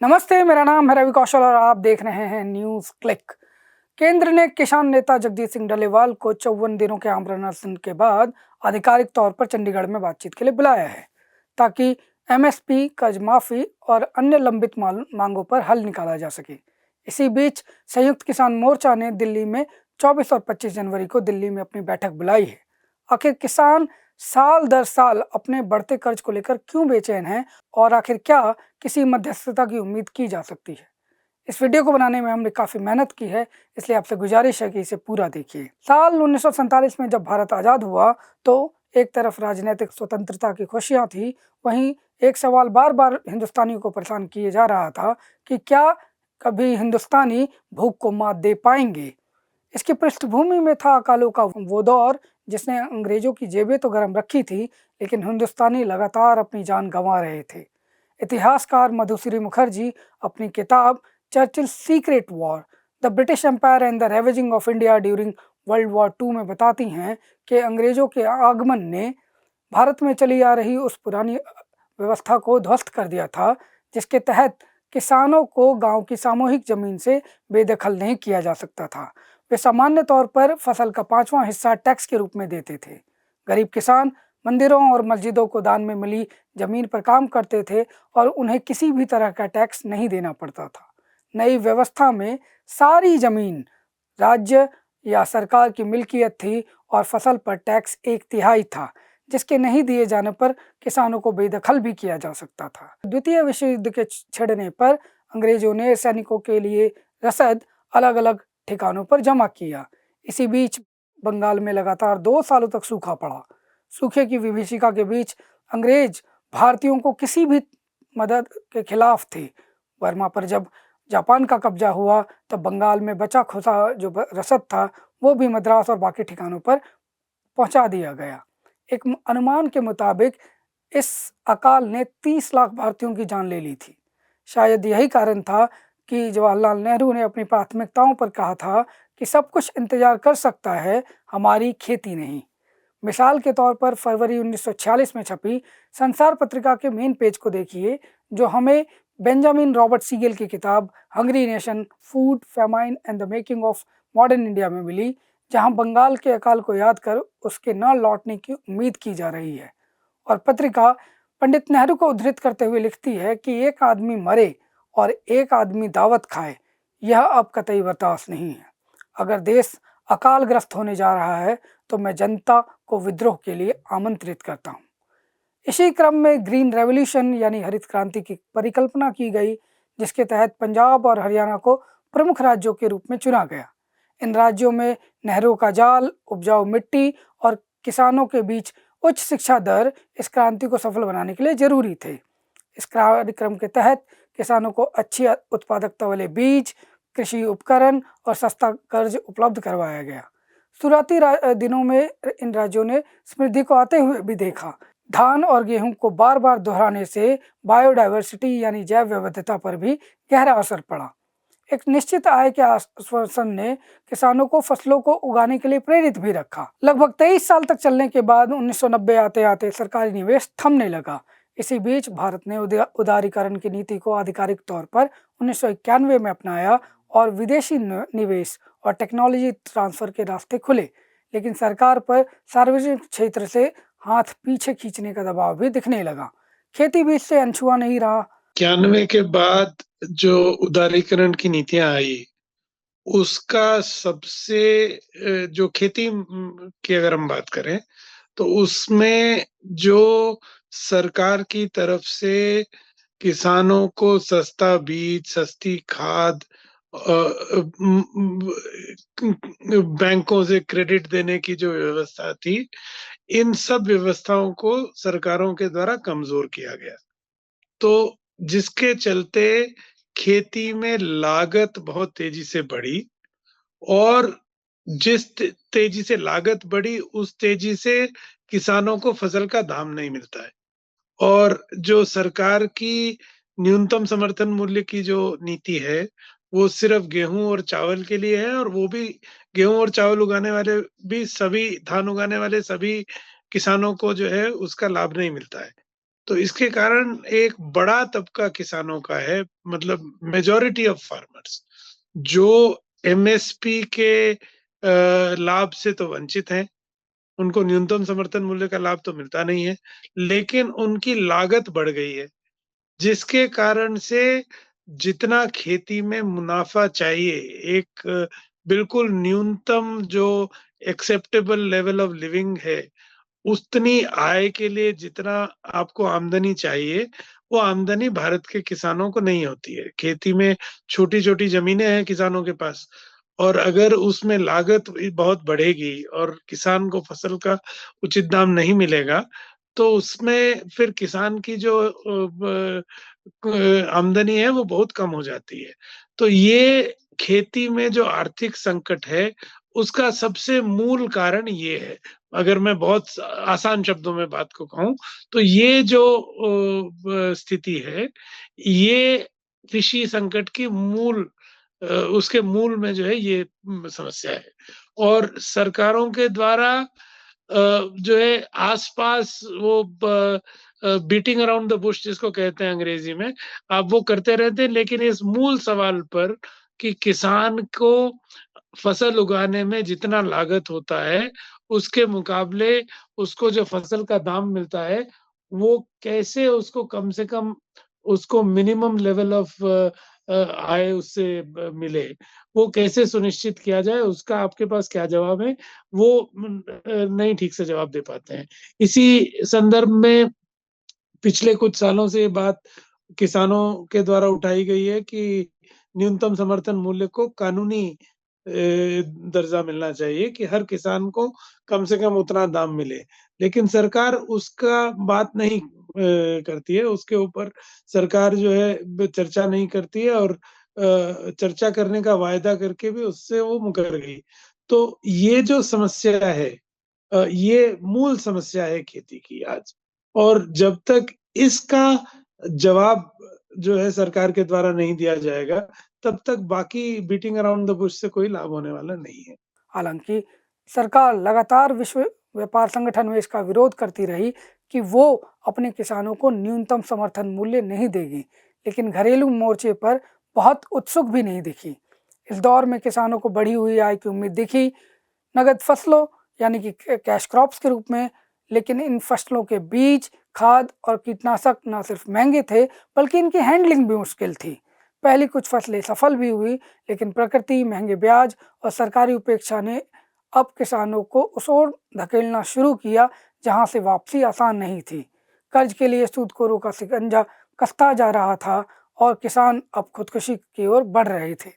नमस्ते, मेरा नाम है रवि कौशल और आप देख रहे हैं न्यूज़ क्लिक। केंद्र ने किसान नेता जगजीत सिंह डल्लेवाल को 54 दिनों के आमरण अनशन के बाद आधिकारिक तौर पर चंडीगढ़ में बातचीत के लिए बुलाया है, ताकि एमएसपी, कर्ज माफी और अन्य लंबित मांगों पर हल निकाला जा सके। इसी बीच संयुक्त किसान मोर्चा ने दिल्ली में 24 और 25 जनवरी को दिल्ली में अपनी बैठक बुलाई है। आखिर किसान साल दर साल अपने बढ़ते कर्ज को लेकर क्यों बेचैन हैं और आखिर क्या किसी मध्यस्थता की उम्मीद की जा सकती है? इस वीडियो को बनाने में हमने काफ़ी मेहनत की है, इसलिए आपसे गुजारिश है कि इसे पूरा देखिए। साल 1947 में जब भारत आज़ाद हुआ तो एक तरफ राजनीतिक स्वतंत्रता की खुशियाँ थी, वहीं एक सवाल बार बार हिंदुस्तानियों को परेशान किए जा रहा था कि क्या कभी हिंदुस्तानी भूख को मात दे पाएंगे। इसकी पृष्ठभूमि में था अकालों का वो दौर जिसने अंग्रेजों की जेबें तो गर्म रखी थी, लेकिन हिंदुस्तानी लगातार अपनी जान गंवा रहे थे। इतिहासकार मधुश्री मुखर्जी अपनी किताब Churchill secret war, the British empire and the ravaging of India during world war two में बताती हैं कि अंग्रेजों के आगमन ने भारत में चली आ रही उस पुरानी व्यवस्था को ध्वस्त कर दिया था, जिसके तहत किसानों को गांव की सामूहिक जमीन से बेदखल नहीं किया जा सकता था। वे सामान्य तौर पर फसल का 5वां हिस्सा टैक्स के रूप में देते थे। गरीब किसान मंदिरों और मस्जिदों को दान में मिली जमीन पर काम करते थे और उन्हें किसी भी तरह का टैक्स नहीं देना पड़ता था। नई व्यवस्था में सारी जमीन राज्य या सरकार की मिल्कियत थी और फसल पर टैक्स 1/3 था, जिसके नहीं दिए जाने पर किसानों को बेदखल भी किया जा सकता था। द्वितीय विश्व युद्ध के छिड़ने पर अंग्रेजों ने सैनिकों के लिए रसद अलग अलग ठिकानों पर जमा किया। इसी बीच बंगाल में लगातार 2 सालों तक सूखा पड़ा। सूखे की विभीषिका के बीच अंग्रेज भारतीयों को किसी भी मदद के खिलाफ थे। बर्मा पर जब जापान का कब्जा हुआ तब बंगाल में बचा खुचा जो रसद था वो भी मद्रास और बाकी ठिकानों पर पहुंचा दिया गया। एक अनुमान के मुताबिक इस अकाल ने 30 लाख भारतीयों की जान ले ली थी। शायद यही कारण था कि जवाहरलाल नेहरू ने अपनी प्राथमिकताओं पर कहा था कि सब कुछ इंतजार कर सकता है, हमारी खेती नहीं। मिसाल के तौर पर फरवरी 1946 में छपी संसार पत्रिका के मेन पेज को देखिए, जो हमें बेंजामिन रॉबर्ट सीगेल की किताब hungry nation, food, famine and the making of modern India में मिली, जहां बंगाल के अकाल को याद कर उसके न लौटने की उम्मीद की जा रही है। और पत्रिका पंडित नेहरू को उद्धृत करते हुए लिखती है कि एक आदमी मरे और एक आदमी दावत खाए, यह अब कतई बर्दाश्त नहीं है। अगर देश अकालग्रस्त होने जा रहा है तो मैं जनता को विद्रोह के लिए आमंत्रित करता हूँ। इसी क्रम में ग्रीन रेवोल्यूशन यानी हरित क्रांति की परिकल्पना की गई, जिसके तहत पंजाब और हरियाणा को प्रमुख राज्यों के रूप में चुना गया। इन राज्यों में नहरों का जाल, उपजाऊ मिट्टी और किसानों के बीच उच्च शिक्षा दर इस क्रांति को सफल बनाने के लिए जरूरी थे। इस कार्यक्रम के तहत किसानों को अच्छी उत्पादकता वाले बीज, कृषि उपकरण और सस्ता कर्ज उपलब्ध करवाया गया। शुरुआती दिनों में इन राज्यों ने समृद्धि को आते हुए भी देखा। धान और गेहूं को बार बार दोहराने से बायोडाइवर्सिटी यानी जैव विविधता पर भी गहरा असर पड़ा। एक निश्चित आय के आश्वासन ने किसानों को फसलों को उगाने के लिए प्रेरित भी रखा। लगभग 23 साल तक चलने के बाद 1990 आते आते सरकारी निवेश थमने लगा। इसी बीच भारत ने उदारीकरण की नीति को आधिकारिक तौर पर 1991 में अपनाया और विदेशी निवेश और टेक्नोलॉजी ट्रांसफर के रास्ते खुले, लेकिन सरकार पर सार्वजनिक क्षेत्र से हाथ पीछे खींचने का दबाव भी दिखने लगा। खेती भी इससे अनछुआ नहीं रहा। 91 के बाद जो उदारीकरण की नीतियां आई, उसका सबसे जो खेती की अगर हम बात करें तो उसमें जो सरकार की तरफ से किसानों को सस्ता बीज, सस्ती खाद, बैंकों से क्रेडिट देने की जो व्यवस्था थी, इन सब व्यवस्थाओं को सरकारों के द्वारा कमजोर किया गया। तो जिसके चलते खेती में लागत बहुत तेजी से बढ़ी और जिस तेजी से लागत बढ़ी उस तेजी से किसानों को फसल का दाम नहीं मिलता है। और जो सरकार की न्यूनतम समर्थन मूल्य की जो नीति है वो सिर्फ गेहूं और चावल के लिए है, और वो भी गेहूं और चावल उगाने वाले भी, सभी धान उगाने वाले सभी किसानों को जो है उसका लाभ नहीं मिलता है। तो इसके कारण एक बड़ा तबका किसानों का है, मतलब मेजॉरिटी ऑफ फार्मर्स, जो एमएसपी के लाभ से तो वंचित हैं। उनको न्यूनतम समर्थन मूल्य का लाभ तो मिलता नहीं है, लेकिन उनकी लागत बढ़ गई है, जिसके कारण से जितना खेती में मुनाफा चाहिए, एक बिल्कुल न्यूनतम जो एक्सेप्टेबल लेवल ऑफ लिविंग है, उतनी आय के लिए जितना आपको आमदनी चाहिए, वो आमदनी भारत के किसानों को नहीं होती है। खेती में छोटी-छोटी ज़मीनें हैं किसानों के पास, और अगर उसमें लागत बहुत बढ़ेगी और किसान को फसल का उचित दाम नहीं मिलेगा, तो उसमें फिर किसान की जो आमदनी है वो बहुत कम हो जाती है। तो ये खेती में जो आर्थिक संकट है, उसका सबसे मूल कारण ये है। अगर मैं बहुत आसान शब्दों में बात को कहूँ, तो ये जो स्थिति है, ये कृषि संकट की उसके मूल में जो है ये समस्या है। और सरकारों के द्वारा जो है आस-पास वो बीटिंग अराउंड द बुश जिसको कहते हैं अंग्रेजी में, आप वो करते रहते हैं, लेकिन इस मूल सवाल पर कि किसान को फसल उगाने में जितना लागत होता है, उसके मुकाबले उसको जो फसल का दाम मिलता है, वो कैसे उसको कम से कम उसको मिनिमम लेवल ऑफ आय उससे मिले, वो कैसे सुनिश्चित किया जाए, उसका आपके पास क्या जवाब है? वो नहीं ठीक से जवाब दे पाते हैं। इसी संदर्भ में पिछले कुछ सालों से ये बात किसानों के द्वारा उठाई गई है कि न्यूनतम समर्थन मूल्य को कानूनी दर्जा मिलना चाहिए कि हर किसान को कम से कम उतना दाम मिले। लेकिन सरकार उसका बात नहीं करती है, उसके ऊपर सरकार जो है चर्चा नहीं करती है, और चर्चा करने का वायदा करके भी उससे वो मुकर गई। तो ये जो समस्या है, ये मूल समस्या है खेती की आज, और जब तक इसका जवाब जो है सरकार के द्वारा नहीं दिया जाएगा, तब तक बाकी बीटिंग अराउंड द बुश से कोई लाभ होने वाला नहीं है। हालांकि सरकार लगातार विश्व व्यापार संगठन में इसका विरोध करती रही कि वो अपने किसानों को न्यूनतम समर्थन मूल्य नहीं देगी, लेकिन घरेलू मोर्चे पर बहुत उत्सुक भी नहीं दिखी। इस दौर में किसानों को बढ़ी हुई आय की उम्मीद दिखी, नगद फसलों यानी कि कैश क्रॉप्स के रूप में, लेकिन इन फसलों के बीज, खाद और कीटनाशक न सिर्फ महंगे थे, बल्कि इनकी हैंडलिंग भी मुश्किल थी। पहली कुछ फसलें सफल भी हुई, लेकिन प्रकृति, महंगे ब्याज और सरकारी उपेक्षा ने अब किसानों को उस ओर धकेलना शुरू किया जहां से वापसी आसान नहीं थी। कर्ज के लिए सूदखोरों का शिकंजा कसता जा रहा था और किसान अब खुदकुशी की ओर बढ़ रहे थे।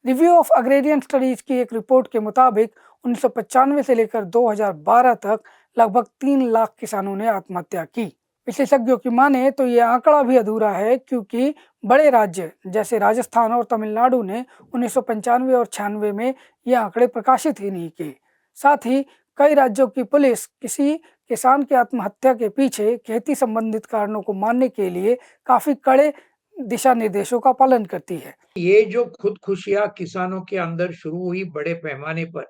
रिव्यू ऑफ अग्रेरियन स्टडीज की एक रिपोर्ट के मुताबिक 1995 से लेकर 2012 तक लगभग 3 लाख किसानों ने आत्महत्या की। विशेषज्ञों की माने तो ये आंकड़ा भी अधूरा है, क्योंकि बड़े राज्य जैसे राजस्थान और तमिलनाडु ने 1995 और 96 में ये आंकड़े प्रकाशित ही नहीं किए। साथ ही कई राज्यों की पुलिस किसी किसान की आत्महत्या के पीछे खेती संबंधित कारणों को मानने के लिए काफ़ी कड़े दिशा निर्देशों का पालन करती है। ये जो खुदकुशियां किसानों के अंदर शुरू हुई बड़े पैमाने पर,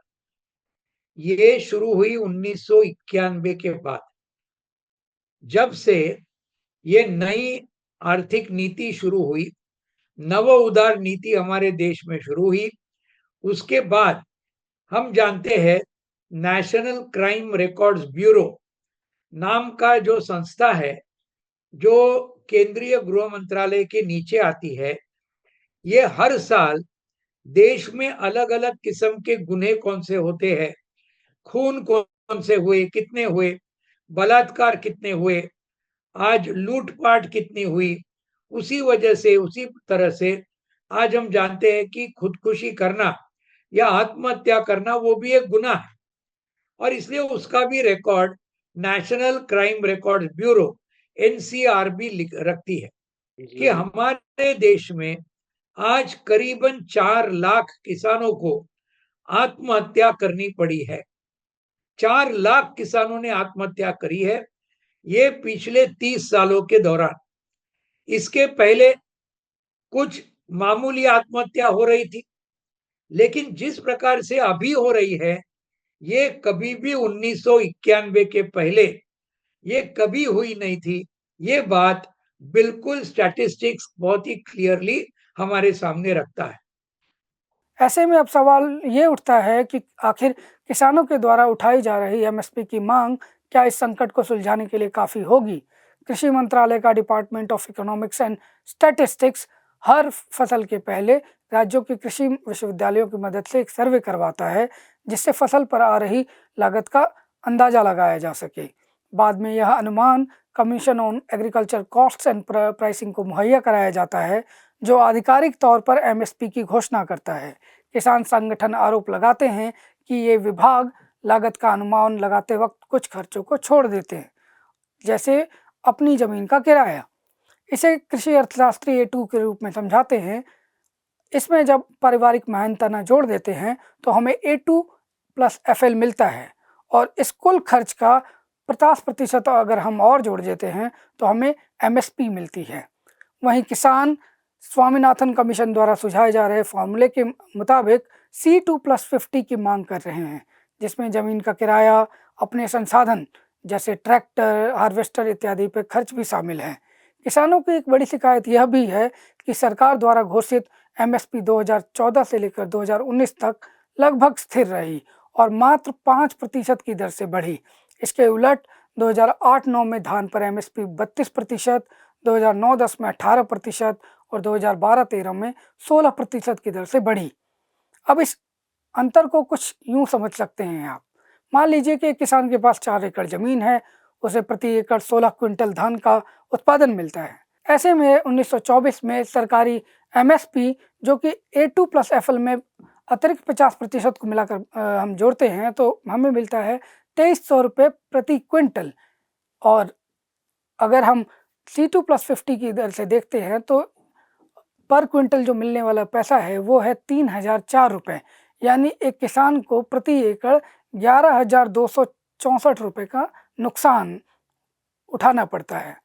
ये शुरू हुई 1991 के बाद, जब से ये नई आर्थिक नीति शुरू हुई, नव उदार नीति हमारे देश में शुरू हुई। उसके बाद हम जानते हैं नेशनल क्राइम रिकॉर्ड्स ब्यूरो नाम का जो संस्था है, जो केंद्रीय गृह मंत्रालय के नीचे आती है, ये हर साल देश में अलग अलग किस्म के गुनाह कौन से होते हैं, खून कौन से हुए, कितने हुए, बलात्कार कितने हुए, आज लूटपाट कितनी हुई, उसी वजह से, उसी तरह से आज हम जानते हैं कि खुदकुशी करना या आत्महत्या करना वो भी एक गुनाह है, और इसलिए उसका भी record national crime record bureau NCRB रखती है कि हमारे देश में आज करीबन 4 लाख किसानों को आत्महत्या करनी पड़ी है। 4 लाख किसानों ने आत्महत्या करी है, ये पिछले 30 सालों के दौरान। इसके पहले कुछ मामूली आत्महत्या हो रही थी, लेकिन जिस प्रकार से अभी हो रही है, ये कभी भी 1991 के पहले ये कभी हुई नहीं थी, ये बात बिल्कुल स्टैटिस्टिक्स बहुत ही क्लियरली हमारे सामने रखता है। ऐसे में अब सवाल ये उठता है कि आखिर किसानों के द्वारा उठाई जा रही एमएसपी की मांग क्या इस संकट को सुलझाने के लिए काफ़ी होगी? कृषि मंत्रालय का department of economics and statistics हर फसल के पहले राज्यों के कृषि विश्वविद्यालयों की मदद से एक सर्वे करवाता है, जिससे फसल पर आ रही लागत का अंदाज़ा लगाया जा सके। बाद में यह अनुमान commission on agriculture costs and pricing को मुहैया कराया जाता है, जो आधिकारिक तौर पर एमएसपी की घोषणा करता है। किसान संगठन आरोप लगाते हैं कि ये विभाग लागत का अनुमान लगाते वक्त कुछ खर्चों को छोड़ देते हैं, जैसे अपनी जमीन का किराया। इसे कृषि अर्थशास्त्री A2 के रूप में समझाते हैं। इसमें जब पारिवारिक मेहनताना जोड़ देते हैं तो हमें A2 प्लस FL मिलता है, और इस कुल खर्च का 50% अगर हम और जोड़ देते हैं तो हमें एमएसपी मिलती है। वहीं किसान स्वामीनाथन कमीशन द्वारा सुझाए जा रहे फॉर्मूले के मुताबिक C2+50 की मांग कर रहे हैं, जिसमें ज़मीन का किराया, अपने संसाधन जैसे ट्रैक्टर, हार्वेस्टर इत्यादि पर खर्च भी शामिल है। किसानों की एक बड़ी शिकायत यह भी है कि सरकार द्वारा घोषित एमएसपी 2014 से लेकर 2019 तक लगभग स्थिर रही और मात्र 5% की दर से बढ़ी। इसके उलट 2008-9 में धान पर एमएसपी 32%, 2009-10 में 18% और 2012-13 में 16% की दर से बढ़ी। अब इस अंतर को कुछ यूँ समझ सकते हैं आप। मान लीजिए कि एक किसान के पास 4 एकड़ ज़मीन है, उसे प्रति एकड़ 16 क्विंटल धान का उत्पादन मिलता है। ऐसे में 1924 में सरकारी एमएसपी, जो कि A2 प्लस FL में अतिरिक्त 50% को मिलाकर हम जोड़ते हैं, तो हमें मिलता है 2300 रुपये प्रति क्विंटल। और अगर हम C2+50 की दर से देखते हैं तो पर क्विंटल जो मिलने वाला पैसा है वो है 3004 रुपये, यानी एक किसान को प्रति एकड़ 11,264 रुपये का नुकसान उठाना पड़ता है।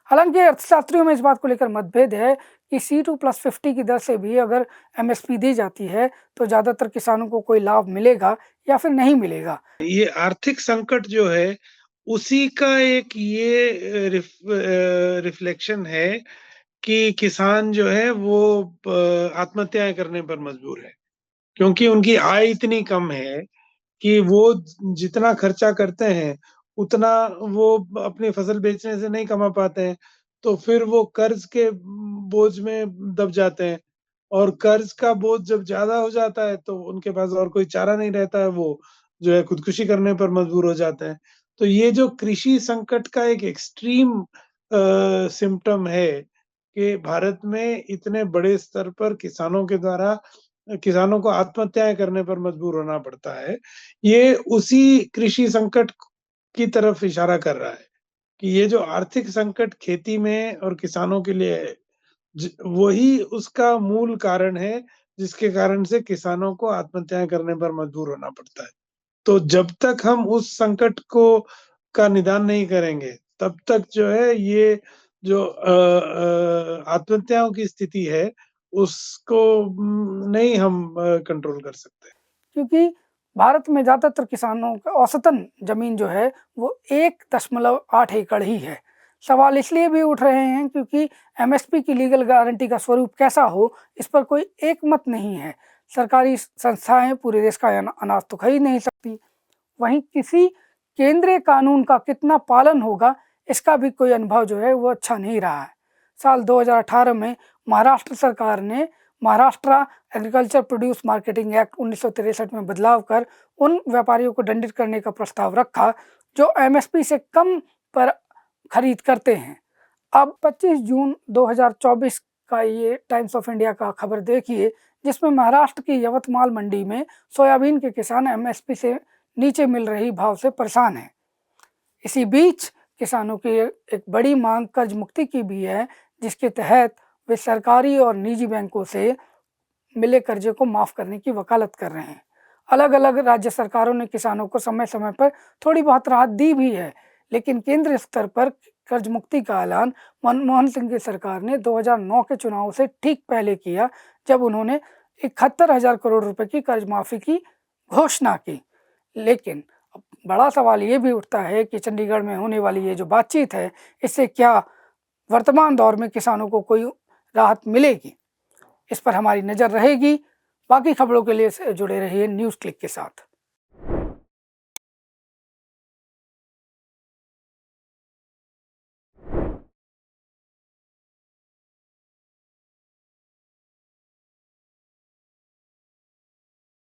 हालांकि अर्थशास्त्रियों में इस बात को लेकर मतभेद है कि C2+50 की दर से भी अगर एमएसपी दी जाती है तो ज़्यादातर किसानों को कोई लाभ मिलेगा या फिर नहीं मिलेगा। ये आर्थिक संकट जो है उसी का एक ये रिफ्लेक्शन है कि किसान जो है वो आत्महत्याएं करने पर मजबूर है, क्योंकि उनकी आय इतनी कम है कि वो जितना खर्चा करते हैं उतना वो अपनी फसल बेचने से नहीं कमा पाते हैं, तो फिर वो कर्ज के बोझ में दब जाते हैं, और कर्ज का बोझ जब ज्यादा हो जाता है तो उनके पास और कोई चारा नहीं रहता है, वो जो है खुदकुशी करने पर मजबूर हो जाते हैं। तो ये जो कृषि संकट का एक एक्सट्रीम सिम्टम है कि भारत में इतने बड़े स्तर पर किसानों के द्वारा किसानों को आत्महत्याएं करने पर मजबूर होना पड़ता है, ये उसी कृषि संकट की तरफ इशारा कर रहा है कि ये जो आर्थिक संकट खेती में और किसानों के लिए है, वही उसका मूल कारण है, जिसके कारण से किसानों को आत्महत्याएं करने पर मजबूर होना पड़ता है। तो जब तक हम उस संकट को का निदान नहीं करेंगे, तब तक जो है ये जो आत्महत्याओं की स्थिति है, उसको नहीं हम कंट्रोल कर सकते। क्योंकि भारत में ज़्यादातर किसानों का औसतन ज़मीन जो है वो 1.8 एकड़ ही है। सवाल इसलिए भी उठ रहे हैं क्योंकि एमएसपी की लीगल गारंटी का स्वरूप कैसा हो, इस पर कोई एक मत नहीं है। सरकारी संस्थाएं पूरे देश का अनाज तो खरीद नहीं सकती। वहीं किसी केंद्रीय कानून का कितना पालन होगा, इसका भी कोई अनुभव जो है वो अच्छा नहीं रहा है। साल 2018 में महाराष्ट्र सरकार ने Maharashtra agriculture produce marketing act 1963 में बदलाव कर उन व्यापारियों को दंडित करने का प्रस्ताव रखा जो एमएसपी से कम पर खरीद करते हैं। अब 25 जून 2024 का ये टाइम्स ऑफ इंडिया का खबर देखिए, जिसमें महाराष्ट्र की यवतमाल मंडी में सोयाबीन के किसान एमएसपी से नीचे मिल रही भाव से परेशान हैं। इसी बीच किसानों की एक बड़ी मांग कर्ज मुक्ति की भी है, जिसके तहत वे सरकारी और निजी बैंकों से मिले कर्जे को माफ़ करने की वकालत कर रहे हैं। अलग अलग राज्य सरकारों ने किसानों को समय समय पर थोड़ी बहुत राहत दी भी है, लेकिन केंद्र स्तर पर कर्ज मुक्ति का ऐलान मनमोहन सिंह की सरकार ने 2009 के चुनाव से ठीक पहले किया, जब उन्होंने 71,000 करोड़ रुपए की कर्ज माफ़ी की घोषणा की। लेकिन अब बड़ा सवाल ये भी उठता है कि चंडीगढ़ में होने वाली ये जो बातचीत है, इससे क्या वर्तमान दौर में किसानों को कोई राहत मिलेगी, इस पर हमारी नज़र रहेगी। बाकी खबरों के लिए जुड़े रहिए न्यूज़ क्लिक के साथ।